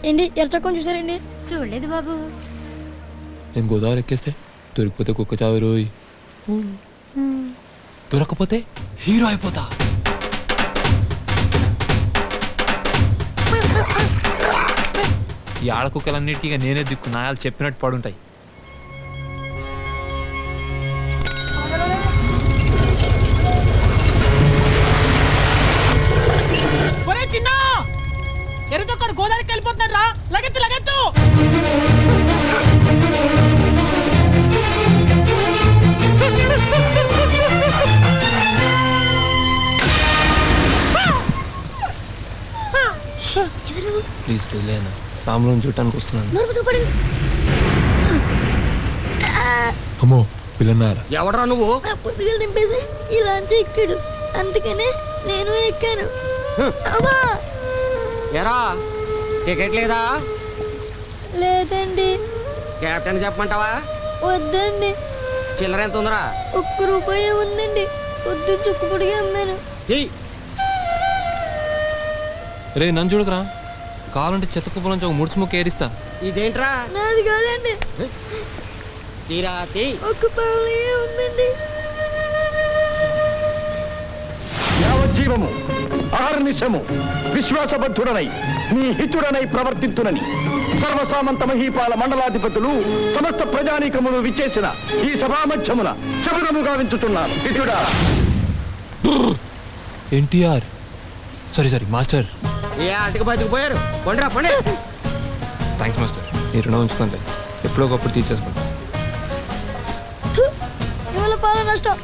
ఏంటి ఎర్రచక్కని చూసారండి? చూడలేదు బాబు. నేను గోదావరి ఎక్కేస్తే దొరికిపోతే కుక్క చావు రోయ్, దొరకపోతే హీరో అయిపోతా. ఈ ఆడ కుక్కలన్నిటికీ ఇక నేనే దిక్కు, నాయాలు చెప్పినట్టు పడుంటాయి. చిన్న ఎరుతొక్కడు గోదావరికి వెళ్ళిపోతున్నాడు రా, లగెత్తు లగెత్తు. ప్లీజ్ వదిలేనా, రాములను చూడటానికి వస్తున్నాను. అమ్మో పిల్లన్నారా? ఎవడరా నువ్వు? పుట్టుకలు దింపేసి ఇలా ఎక్కాడు, అందుకనే నేను ఎక్కాను. ఎరా టికెట్ లేదా? లేదండి. కెప్టెన్ చెప్పమంటావా? వద్దండి. చిల్లర ఎంత ఉందరా? 1 రూపాయి ఉందండి, పొద్దు చుక్కుపుడిగా అమ్మాను. రే నన్ను చూడకరా, కావాలంటే చెత్త కుప్పల నుంచి ఒక ముడుచు ముక్క ఏరిస్తా. ఇదేంట్రా? నాది కాదండి. తీరా 1 పావే ఉందండి. యావజ్జీవము అహర్నిశము విశ్వాసబద్ధుడనై నీ హితుడనై ప్రవర్తింతునని సర్వసామంత మహీపాల మండలాధిపతులు సమస్త ప్రజానీకములు విచ్చేసిన ఈ సభామధ్యమున శబరముగా వించుతున్నాను. హితుడా ఎన్టీఆర్, సారీ మాస్టర్. ఏ ఆటకి బతికిపోయారు? పండురా పండి. థ్యాంక్స్ మాస్టర్, మీరు రుణం ఉంచుకోండి, ఎప్పుడో ఒకప్పుడు తీర్చేసుకుంటాం. ఇవాళ పాల నష్టం.